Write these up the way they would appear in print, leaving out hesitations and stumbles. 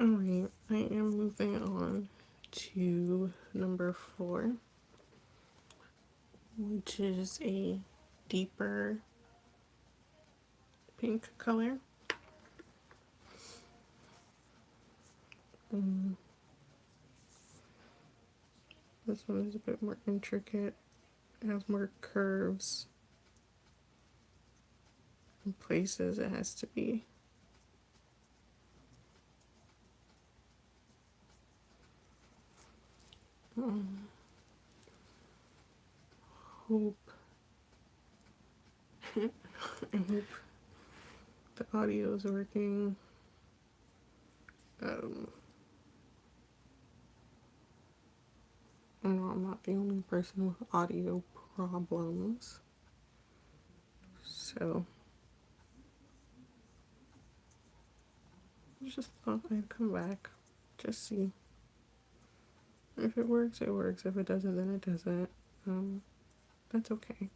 Alright, I am moving on to number 4, which is a deeper pink color. This one is a bit more intricate. It has more curves in places it has to be. Hope I hope the audio is working. I know I'm not the only person with audio problems, so I just thought I'd come back, just see. If it works, it works. If it doesn't, then it doesn't. That's okay.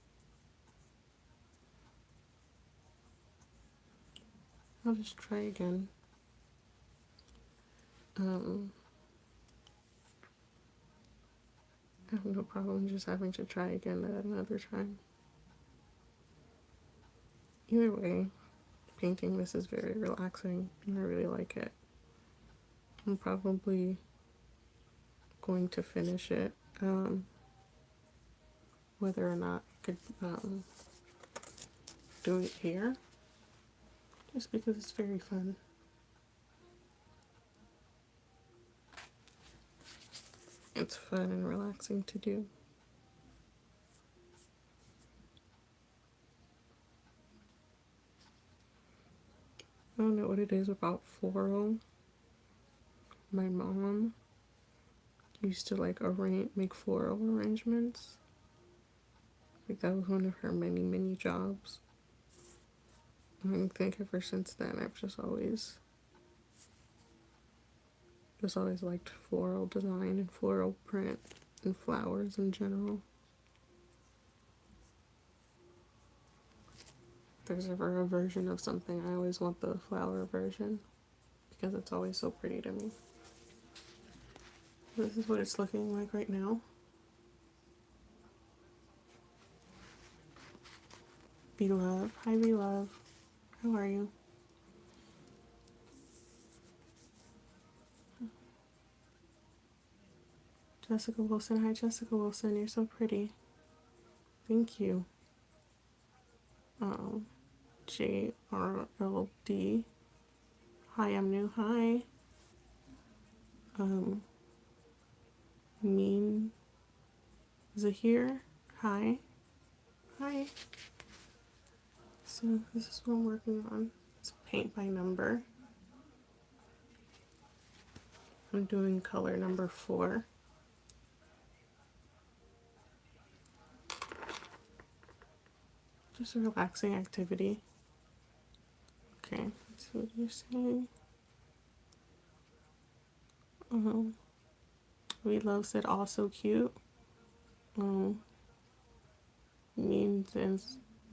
I'll just try again. I have no problem just having to try again at another time. Either way, painting this is very relaxing and I really like it. I'm probably going to finish it, whether or not I could do it here, just because it's very fun. It's fun and relaxing to do. I don't know what it is about floral. My mom used to like make floral arrangements. Like that was one of her many jobs. And I think ever since then I've just always liked floral design and floral print and flowers in general. If there's ever a version of something, I always want the flower version because it's always so pretty to me. This is what it's looking like right now. V-Love. Hi, V-Love. How are you? Jessica Wilson. Hi, Jessica Wilson. You're so pretty. Thank you. JRLD. Hi, I'm new. Hi. Mean Zahir. Hi. Hi. So this is what I'm working on. It's paint by number. I'm doing color number 4. Just a relaxing activity. Okay, let's see what you're saying. We love said also cute. Means and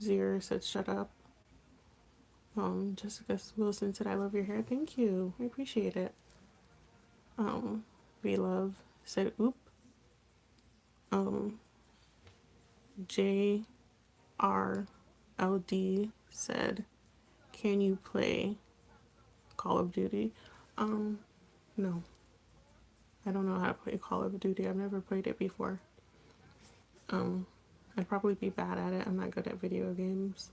Zero said shut up. Jessica Wilson said I love your hair. Thank you. I appreciate it. We love said oop. JRLD said, can you play Call of Duty? No. I don't know how to play Call of Duty. I've never played it before. I'd probably be bad at it. I'm not good at video games.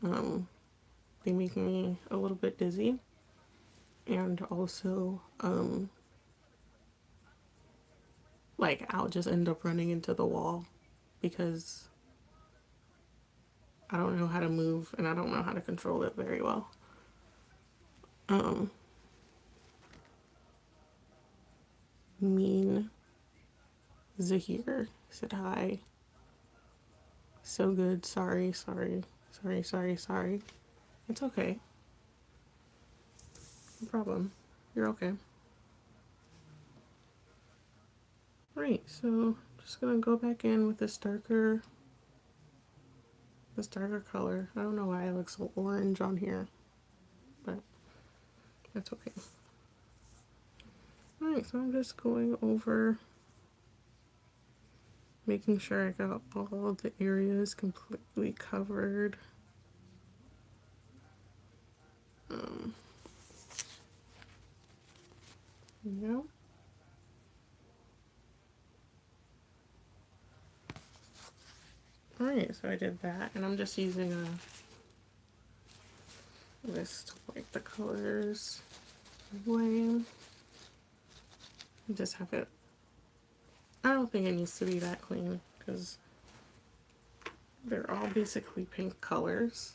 They make me a little bit dizzy. And also, like, I'll just end up running into the wall because I don't know how to move and I don't know how to control it very well. Mean Zahir said hi. So good. Sorry. It's okay. No problem. You're okay. Right, so I'm just gonna go back in with this darker color. I don't know why it looks so orange on here, but that's okay. Alright, so I'm just going over, making sure I got all of the areas completely covered. Yeah. Alright, so I did that, and I'm just using this to wipe the colors away. Just have it. I don't think it needs to be that clean because they're all basically pink colors.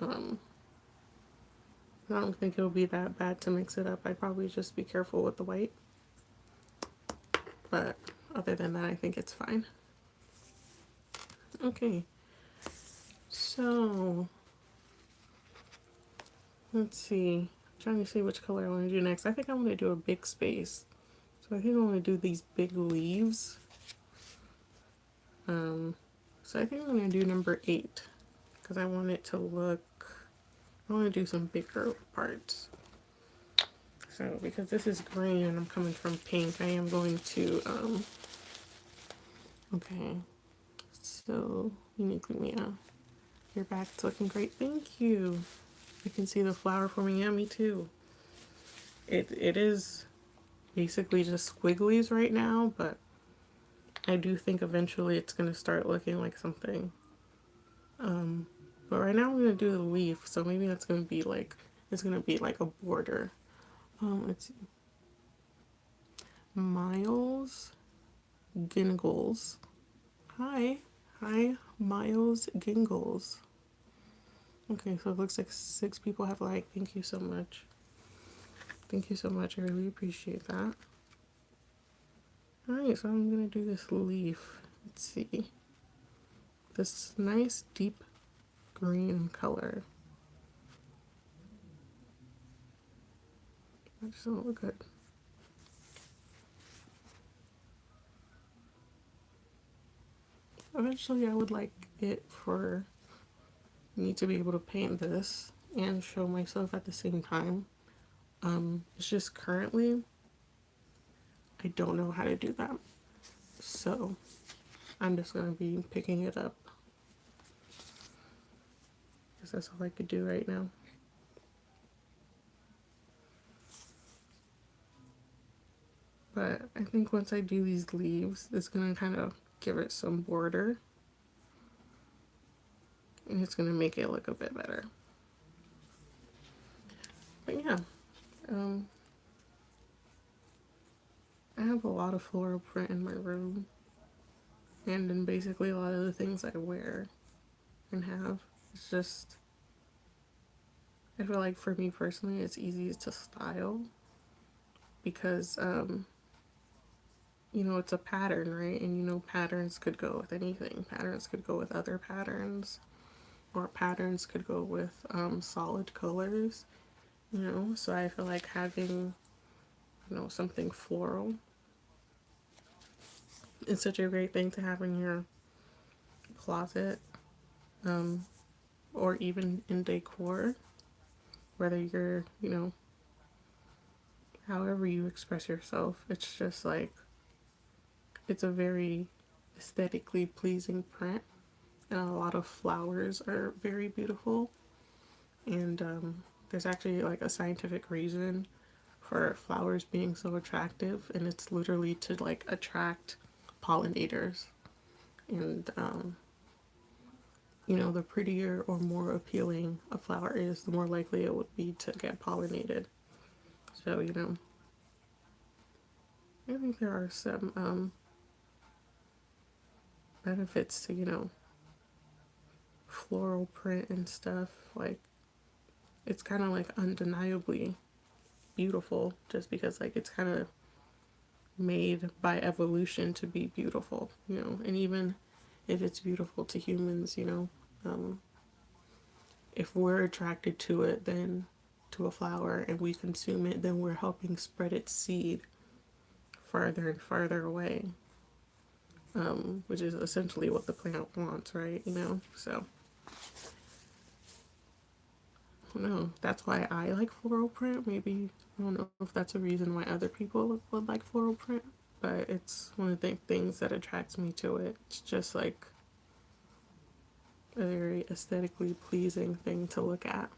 I don't think it'll be that bad to mix it up. I'd probably just be careful with the white. But other than that, I think it's fine. Okay, so let's see. I'm trying to see which color I want to do next. I think I want to do a big space. So I think I want to do these big leaves. So I think I'm going to do number 8 because I want it to look, I want to do some bigger parts. So because this is green and I'm coming from pink, I am going to, okay, so uniquely Mia, your back's looking great, thank you. You can see the flower forming, yeah, me too. It is basically just squigglies right now, but I do think eventually it's going to start looking like something. But right now I'm going to do the leaf, so maybe that's going to be like, it's going to be like a border. Let's see. Miles Gingles. Hi. Hi, Miles Gingles. Okay, so it looks like 6 people have liked. Thank you so much. Thank you so much. I really appreciate that. Alright, so I'm going to do this leaf. Let's see. This nice deep green color. That doesn't look good. Eventually I would like it for me to be able to paint this and show myself at the same time. It's just currently I don't know how to do that. So I'm just going to be picking it up because that's all I could do right now. But I think once I do these leaves, it's going to kind of give it some border. And it's going to make it look a bit better. But yeah, I have a lot of floral print in my room. And in basically a lot of the things I wear and have. It's just, I feel like for me personally, it's easy to style. Because, you know, it's a pattern, right? And you know, patterns could go with anything. Patterns could go with other patterns, or patterns could go with solid colors, you know? So I feel like having, you know, something floral is such a great thing to have in your closet, or even in decor, whether you're, you know, however you express yourself. It's just like, it's a very aesthetically pleasing print, and a lot of flowers are very beautiful. And there's actually like a scientific reason for flowers being so attractive, and it's literally to like attract pollinators. And you know, the prettier or more appealing a flower is, the more likely it would be to get pollinated. So, you know, I think there are some benefits to, you know, floral print and stuff. Like, it's kind of like undeniably beautiful just because like it's kind of made by evolution to be beautiful, you know. And even if it's beautiful to humans, you know, if we're attracted to it, then to a flower, and we consume it, then we're helping spread its seed farther and farther away, which is essentially what the plant wants, right? You know, so I don't know. That's why I like floral print. Maybe I don't know if that's a reason why other people would like floral print, but it's one of the things that attracts me to it. It's just like a very aesthetically pleasing thing to look at.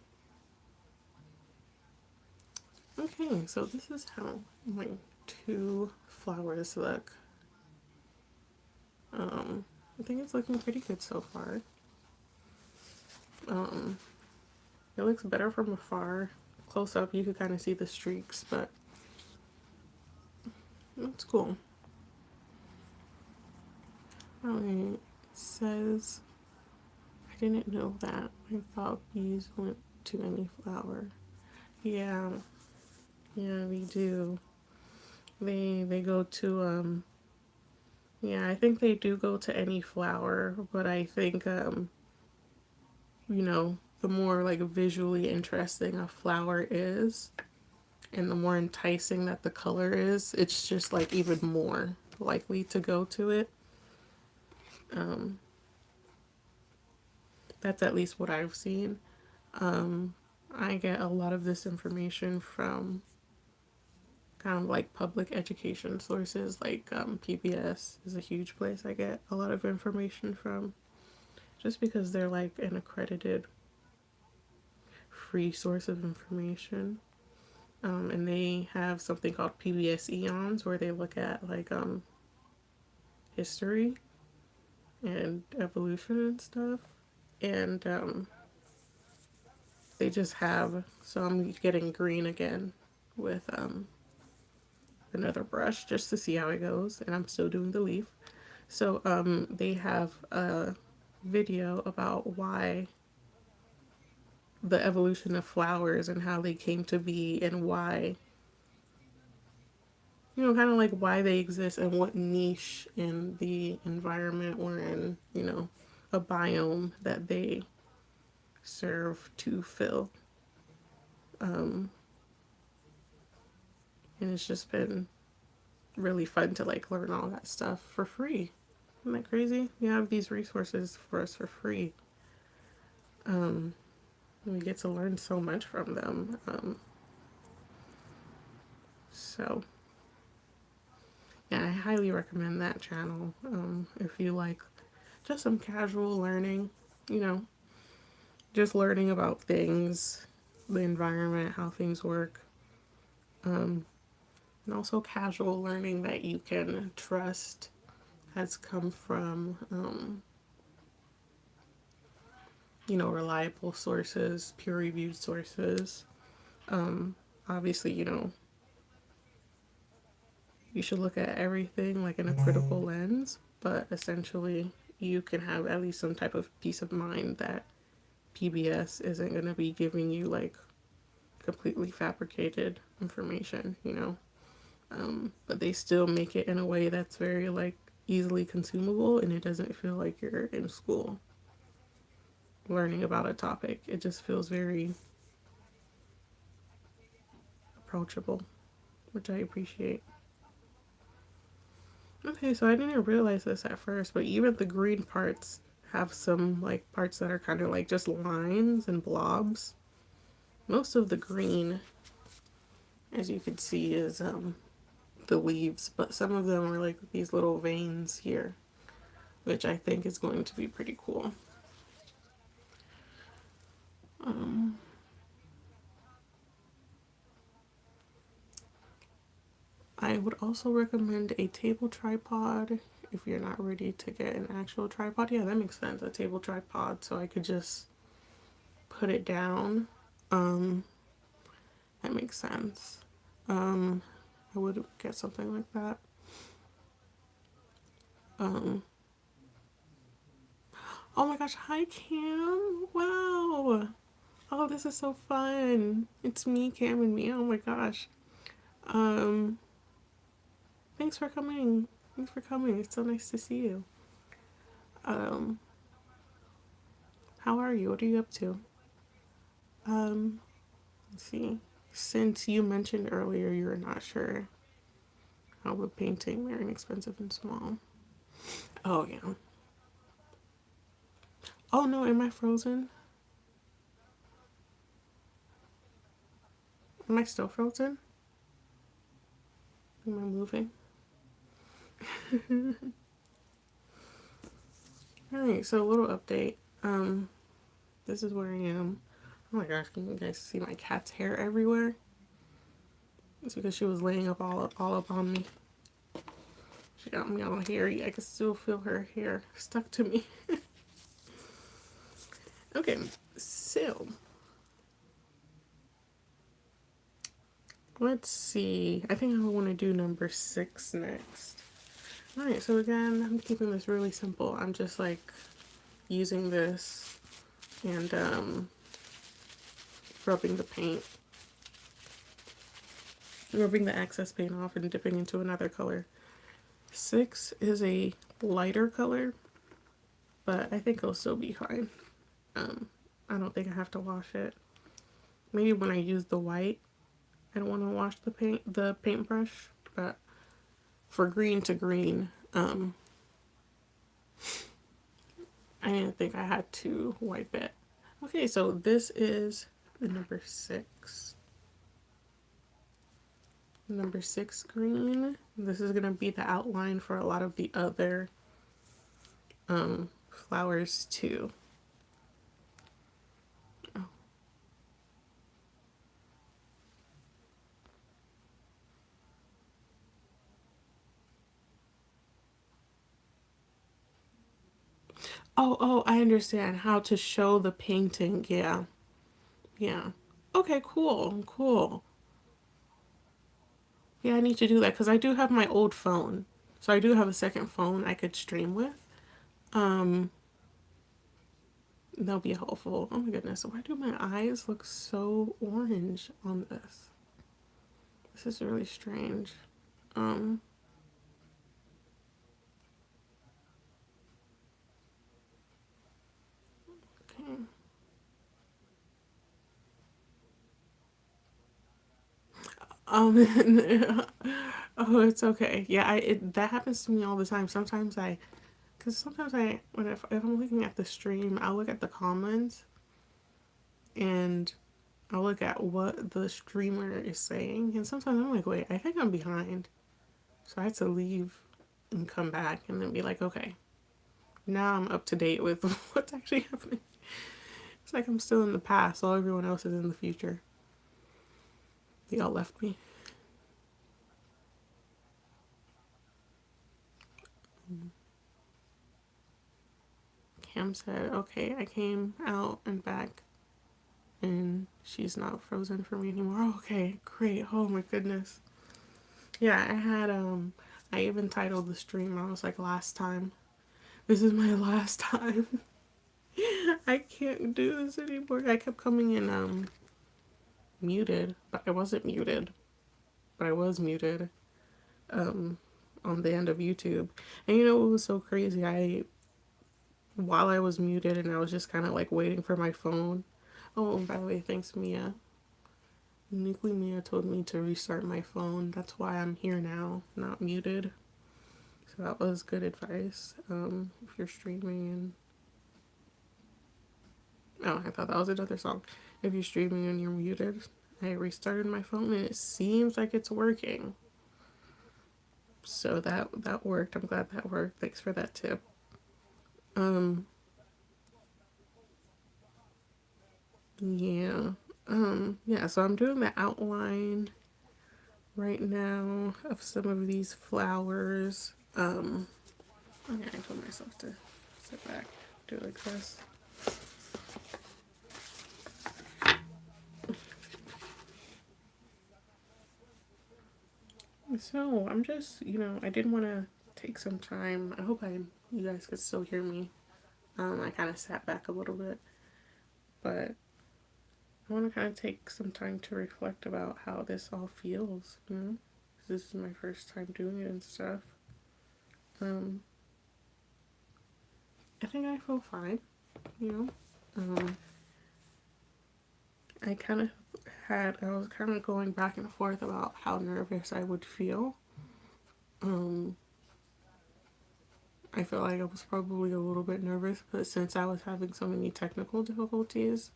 Okay, so this is how my two flowers look. I think it's looking pretty good so far. It looks better from afar. Close up, you could kind of see the streaks, but it's cool. Oh, it says, I didn't know that. I thought bees went to any flower. Yeah, yeah, we do. They go to yeah, I think they do go to any flower, but I think you know, the more like visually interesting a flower is and the more enticing that the color is, it's just like even more likely to go to it. That's at least what I've seen. I get a lot of this information from kind of like public education sources, like PBS is a huge place I get a lot of information from, just because they're like an accredited free source of information. And they have something called PBS Eons where they look at like history and evolution and stuff. And they just have, so I'm getting green again with another brush just to see how it goes, and I'm still doing the leaf. So they have a video about why the evolution of flowers and how they came to be and why, you know, kind of like why they exist and what niche in the environment we're in, you know, a biome that they serve to fill. And it's just been really fun to like learn all that stuff for free. Isn't that crazy? You have these resources for us for free. We get to learn so much from them. So, yeah, I highly recommend that channel if you like just some casual learning, you know, just learning about things, the environment, how things work, and also casual learning that you can trust has come from, you know, reliable sources, peer reviewed sources. Obviously, you know, you should look at everything like in a critical lens, but essentially, you can have at least some type of peace of mind that PBS isn't going to be giving you like completely fabricated information, you know. But they still make it in a way that's very like easily consumable and it doesn't feel like you're in school learning about a topic. It just feels very approachable, which I appreciate. Okay, so I didn't realize this at first, but even the green parts have some like parts that are kind of like just lines and blobs. Most of the green, as you can see, is the leaves, but some of them are like these little veins here, which I think is going to be pretty cool. I would also recommend a table tripod if you're not ready to get an actual tripod. Yeah, that makes sense. A table tripod, so I could just put it down. That makes sense. I would get something like that. Oh my gosh, hi Cam. Wow. Oh, this is so fun. It's me, Cam, and me. Oh my gosh. Um, thanks for coming. Thanks for coming. It's so nice to see you. Um, how are you? What are you up to? Let's see. Since you mentioned earlier you're not sure how the painting Very Inexpensive and Small. Oh yeah. Oh no, am I frozen? Am I still frozen? Am I moving? Alright, so a little update. This is where I am. Oh my gosh, can you guys see my cat's hair everywhere? It's because she was laying up all up on me. She got me all hairy. I can still feel her hair stuck to me. Okay, so let's see. I think I want to do number 6 next. Alright, so again, I'm keeping this really simple. I'm just like using this and rubbing the paint. Rubbing the excess paint off and dipping into another color. 6 is a lighter color, but I think it'll still be fine. I don't think I have to wash it. Maybe when I use the white, I don't want to wash the paintbrush, but for green to green, I didn't think I had to wipe it. Okay, so this is the number 6. Number 6 green. This is going to be the outline for a lot of the other flowers too. Oh, I understand how to show the painting. Yeah. Yeah. Okay, cool. Yeah, I need to do that because I do have my old phone. So I do have a second phone I could stream with. Um, that'll be helpful. Oh my goodness, why do my eyes look so orange on this? This is really strange. Um, okay. Oh, it's okay. Yeah, that happens to me all the time. Because sometimes if I'm looking at the stream, I'll look at the comments and I'll look at what the streamer is saying, and sometimes I'm like, wait, I think I'm behind. So I had to leave and come back and then be like, okay, now I'm up to date with what's actually happening. It's like I'm still in the past while everyone else is in the future. Y'all left me. Cam said, okay, I came out and back and she's not frozen for me anymore. Oh, okay, great. Oh my goodness. Yeah, I even titled the stream. I was like, last time. This is my last time. I can't do this anymore. I kept coming in muted, but I wasn't muted. But I was muted on the end of YouTube. And you know what was so crazy? While I was muted and I was just kind of like waiting for my phone. Oh, and by the way, thanks Mia. Uniquely Mia told me to restart my phone. That's why I'm here now, not muted. So that was good advice. If you're streaming and I thought that was another song. If you're streaming and you're muted, I restarted my phone and it seems like it's working. So that worked. I'm glad that worked. Thanks for that tip. Yeah. Yeah, so I'm doing the outline right now of some of these flowers. Okay, I told myself to sit back, do it like this. So I'm just, I did want to take some time. I hope you guys could still hear me. I kind of sat back a little bit, but I want to kind of take some time to reflect about how this all feels. This is my first time doing it and stuff. Um, I think I feel fine. You know, I kind of I was kind of going back and forth about how nervous I would feel. I feel like I was probably a little bit nervous, but since I was having so many technical difficulties,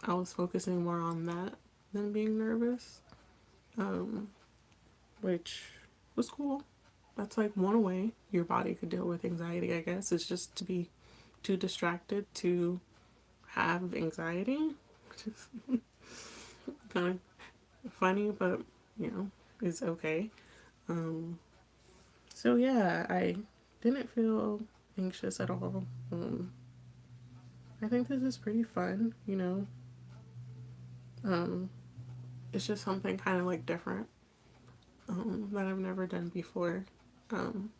I was focusing more on that than being nervous. which was cool. That's like one way your body could deal with anxiety, I guess, is just to be too distracted to have anxiety, which is kind of funny, but you know, is okay. Um, so yeah, I didn't feel anxious at all. I think this is pretty fun, you know. Um, it's just something kind of like different that I've never done before. Um,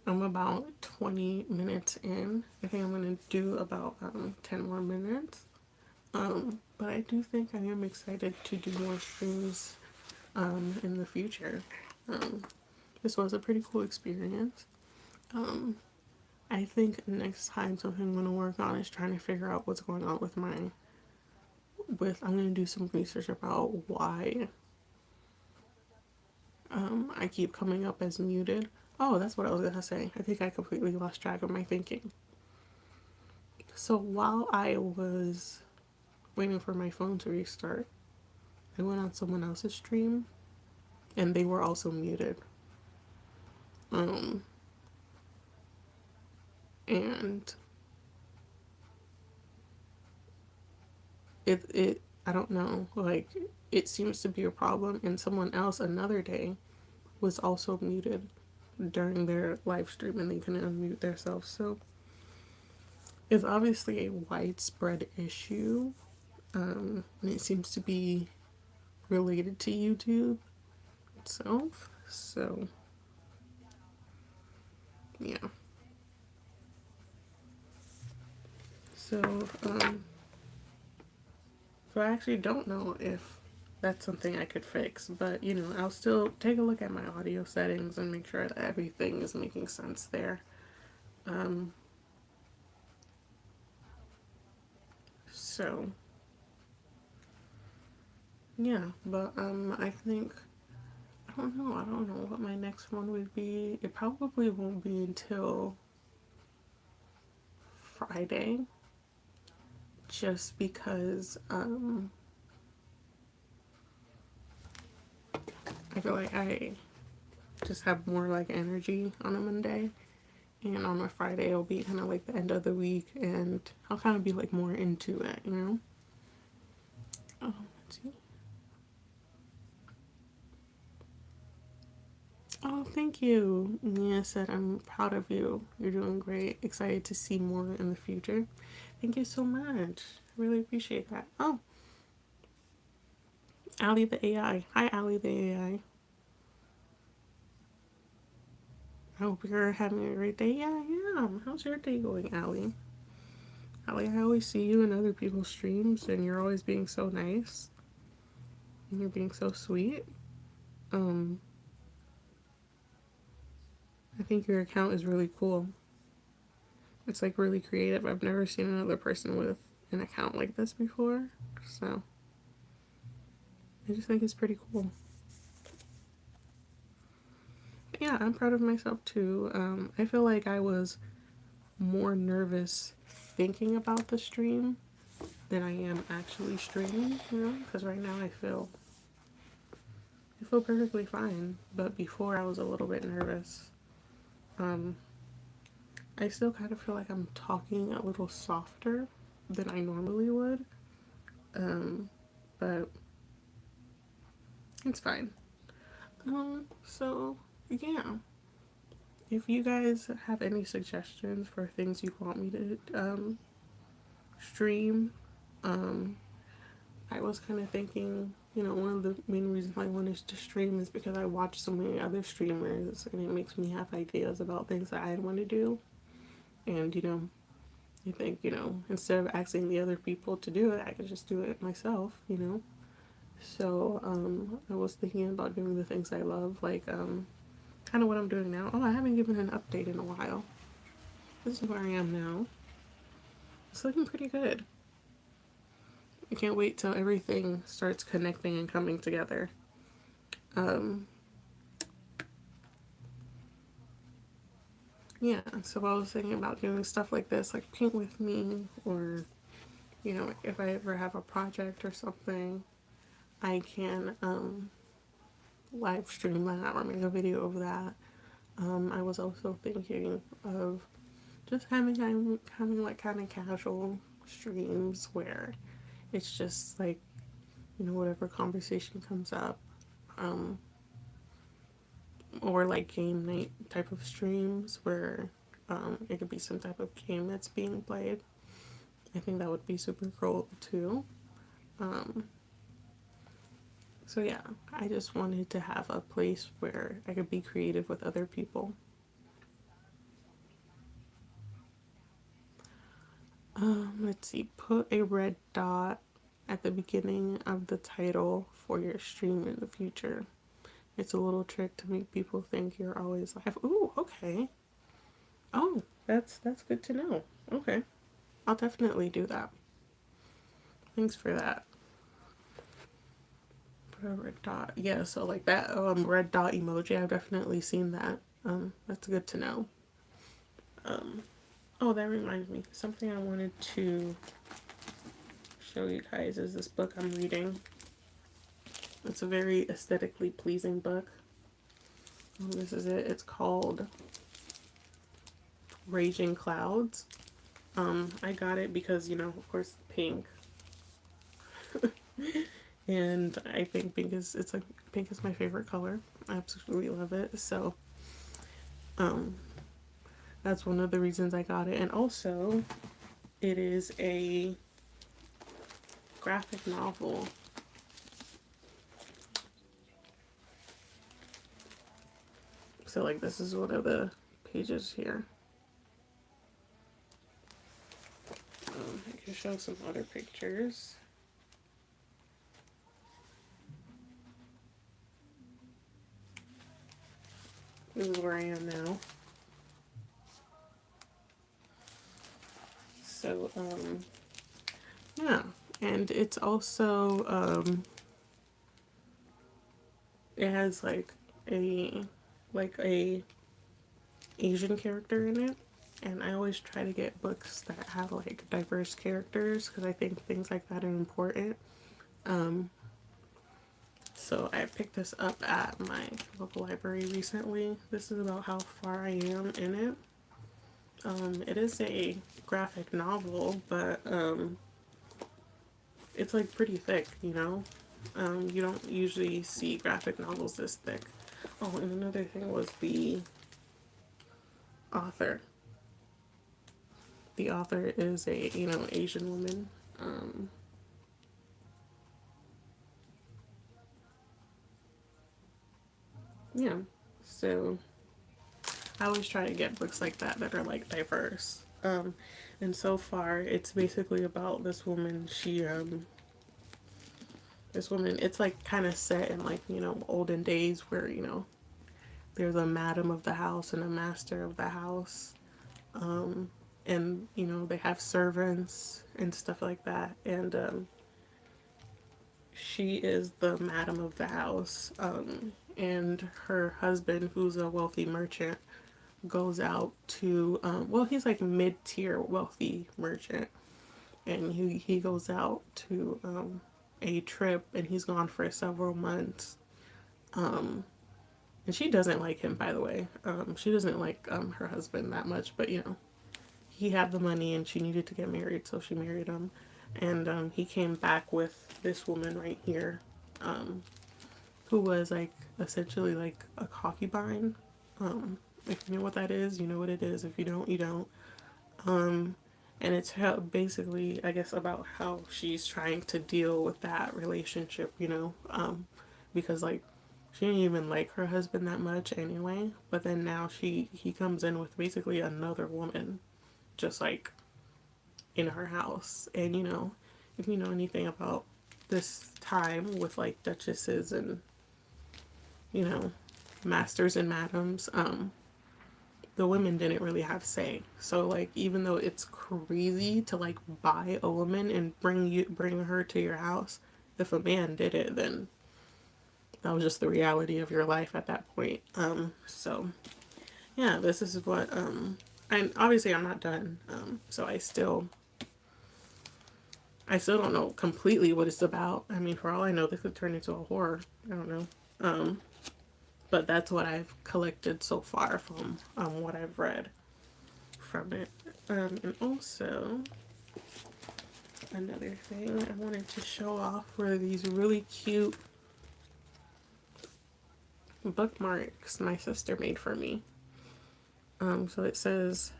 I'm about 20 minutes in. I think I'm going to do about 10 more minutes. But I do think I am excited to do more streams in the future. Um, this was a pretty cool experience. Um, I think next time something I'm going to work on is trying to figure out what's going on with I'm going to do some research about why I keep coming up as muted. Oh, that's what I was going to say. I think I completely lost track of my thinking. So while I was waiting for my phone to restart, I went on someone else's stream and they were also muted. Um, and it I don't know, like it seems to be a problem. And someone else another day was also muted during their live stream and they couldn't unmute themselves. So it's obviously a widespread issue, and it seems to be related to YouTube itself. So yeah. So so I actually don't know if that's something I could fix, but you know, I'll still take a look at my audio settings and make sure that everything is making sense there. Um, so yeah, but I think I don't know what my next one would be. It probably won't be until Friday, just because I feel like I just have more like energy on a Monday. And on a Friday, it'll be kind of like the end of the week, and I'll kind of be like more into it, you know? Let's see. Oh, thank you. Mia said, I'm proud of you. You're doing great. Excited to see more in the future. Thank you so much. I really appreciate that. Oh, Allie the AI. Hi, Allie the AI. I hope you're having a great day. Yeah, I am. How's your day going, Allie? Allie, I always see you in other people's streams, and you're always being so nice. And you're being so sweet. Um, I think your account is really cool. It's like really creative. I've never seen another person with an account like this before. So I just think it's pretty cool. But yeah, I'm proud of myself too. I feel like I was more nervous thinking about the stream than I am actually streaming, you know, because right now I feel perfectly fine. But before I was a little bit nervous. Um, I still kind of feel like I'm talking a little softer than I normally would. But it's fine. So yeah. If you guys have any suggestions for things you want me to stream, um, I was kind of thinking, you know, one of the main reasons I wanted to stream is because I watch so many other streamers and it makes me have ideas about things that I want to do. And, you know, I think, you know, instead of asking the other people to do it, I could just do it myself, you know. So I was thinking about doing the things I love, like kind of what I'm doing now. Oh, I haven't given an update in a while. This is where I am now. It's looking pretty good. I can't wait till everything starts connecting and coming together. Um, yeah, so I was thinking about doing stuff like this, like paint with me, or, you know, if I ever have a project or something, I can live stream that or make a video of that. I was also thinking of just having like kind of casual streams where it's just like, you know, whatever conversation comes up, um, or like game night type of streams where it could be some type of game that's being played. I think that would be super cool too. Um, so yeah, I just wanted to have a place where I could be creative with other people. Let's see, put a red dot at the beginning of the title for your stream in the future. It's a little trick to make people think you're always live. Ooh, okay. Oh, that's good to know. Okay. I'll definitely do that. Thanks for that. Put a red dot. Yeah, so like that red dot emoji, I've definitely seen that. That's good to know. Um oh, that reminds me. Something I wanted to show you guys is this book I'm reading. It's a very aesthetically pleasing book. This is it. It's called Raging Clouds. I got it because, you know, of course, pink. And I think pink is my favorite color. I absolutely love it. So, um, that's one of the reasons I got it. And also, it is a graphic novel. So, like, this is one of the pages here. I can show some other pictures. This is where I am now. So, yeah. And it's also, it has a, like a Asian character in it. And I always try to get books that have like diverse characters because I think things like that are important. So I picked this up at my local library recently. This is about how far I am in it. It is a graphic novel, but it's like pretty thick, you know? You don't usually see graphic novels this thick. Oh, and another thing was the author. The author is a, you know, Asian woman. Yeah, so I always try to get books like that that are like diverse. And so far, it's basically about this woman. This woman, it's like kind of set in like, you know, olden days where, you know, there's a madam of the house and a master of the house. And, you know, they have servants and stuff like that. And she is the madam of the house. And her husband, who's a wealthy merchant, goes out to, well, he's like mid-tier wealthy merchant. And he goes out to a trip and he's gone for several months. And she doesn't like him, by the way. She doesn't like her husband that much, but you know, he had the money and she needed to get married, so she married him. And he came back with this woman right here, who was like essentially like a concubine. If you know what that is, you know what it is. If you don't, you don't. And it's how, basically, I guess, about how she's trying to deal with that relationship, you know, because like she didn't even like her husband that much anyway. But then now he comes in with basically another woman, just like in her house. And you know, if you know anything about this time with like duchesses and, you know, masters and madams, the women didn't really have say. So like even though it's crazy to like buy a woman and bring her to your house, if a man did it, then that was just the reality of your life at that point. So yeah, this is what and obviously I'm not done. So I still don't know completely what it's about. I mean, for all I know, this could turn into a horror. I don't know. but that's what I've collected so far from what I've read from it. And also, another thing I wanted to show off were these really cute bookmarks my sister made for me. So it says,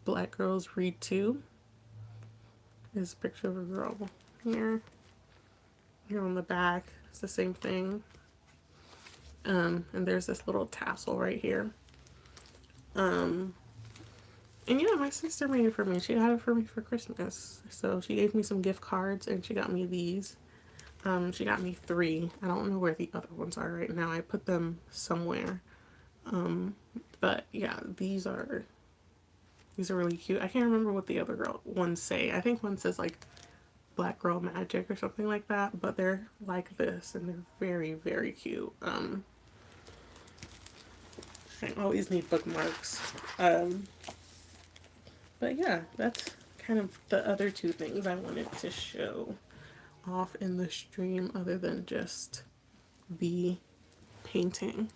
Black Girls Read Too. There's a picture of a girl here. Here on the back, it's the same thing. And there's this little tassel right here. And yeah, my sister made it for me. She got it for me for Christmas. So she gave me some gift cards and she got me these. She got me 3. I don't know where the other ones are right now. I put them somewhere. But yeah, these are really cute. I can't remember what the other ones say. I think one says like Black Girl Magic or something like that, but they're like this and they're very, very cute. I always need bookmarks. But yeah, that's kind of the other 2 things I wanted to show off in the stream other than just the painting.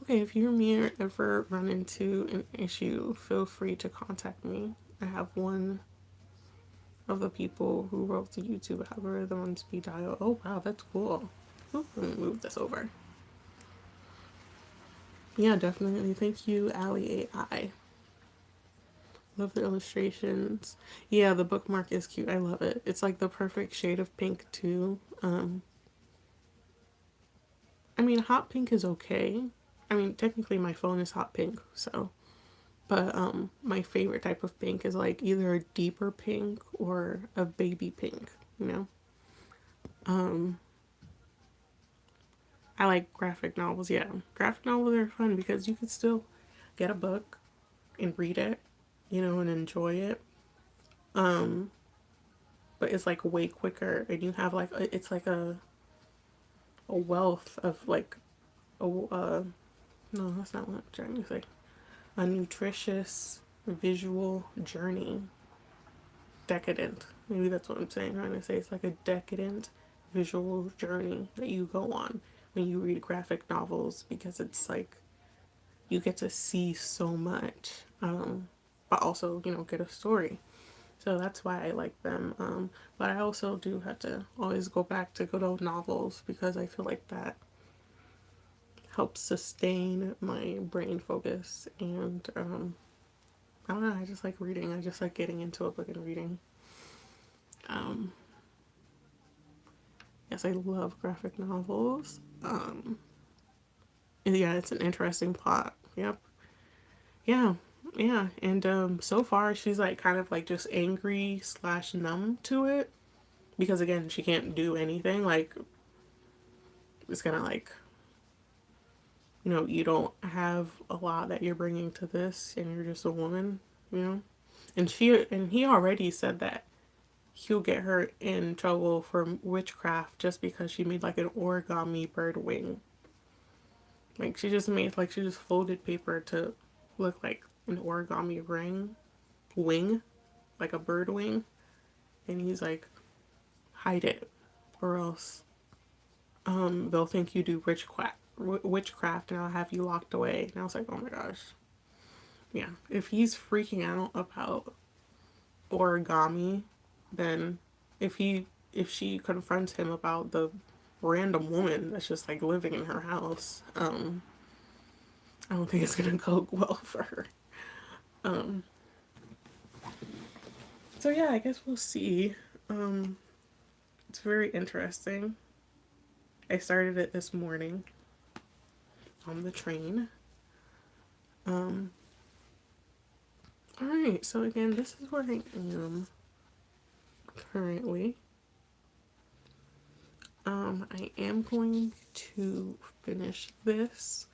Okay, if you or me ever run into an issue, feel free to contact me. I have one of the people who wrote the YouTube algorithm on speed dial. Oh wow, that's cool. Ooh, let me move this over. Yeah, definitely. Thank you, Ali AI. Love the illustrations. Yeah, the bookmark is cute. I love it. It's like the perfect shade of pink too. I mean, hot pink is okay. I mean, technically my phone is hot pink, so. But my favorite type of pink is like either a deeper pink or a baby pink, you know? I like graphic novels, yeah. Graphic novels are fun because you can still get a book and read it, you know, and enjoy it. But it's like way quicker and you have like, it's like a wealth of like, no, that's not what I'm trying to say. A nutritious visual journey. Decadent. Maybe that's what I'm saying, trying to say. It's like a decadent visual journey that you go on when you read graphic novels because it's like you get to see so much, but also, you know, get a story. So that's why I like them. But I also do have to always go back to good old novels because I feel like that helps sustain my brain focus. And I don't know, I just like reading. I just like getting into a book and reading. Yes, I love graphic novels. Yeah, it's an interesting plot. Yep. Yeah. Yeah. And so far she's like kind of like just angry slash numb to it. Because again, she can't do anything. Like it's kind of like, you know, you don't have a lot that you're bringing to this and you're just a woman, you know? And he already said that he'll get her in trouble for witchcraft just because she made like an origami bird wing. Like she just made like she just folded paper to look like an origami wing, like a bird wing, and he's like, hide it, or else they'll think you do witchcraft, and I'll have you locked away. And I was like, oh my gosh, yeah. If he's freaking out about origami, then if she confronts him about the random woman that's just like living in her house, I don't think it's gonna go well for her. So yeah, I guess we'll see. It's very interesting. I started it this morning on the train. Alright, so again, this is where I am currently. I am going to finish this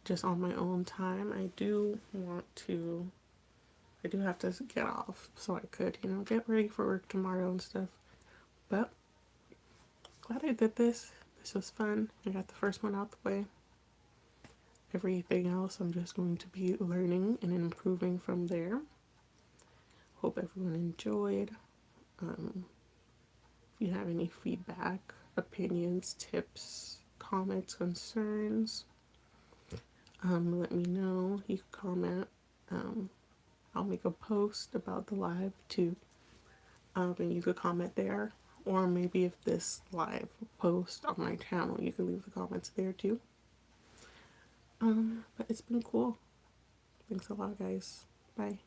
just on my own time. I do have to get off so I could, you know, get ready for work tomorrow and stuff. But glad I did this. This was fun. I got the first one out the way. everything else, I'm just going to be learning and improving from there. Hope everyone enjoyed. If you have any feedback, opinions, tips, comments, concerns, let me know. You can comment. I'll make a post about the live too, and you could comment there. Or maybe if this live post on my channel, you can leave the comments there too. But it's been cool. Thanks a lot, guys. Bye.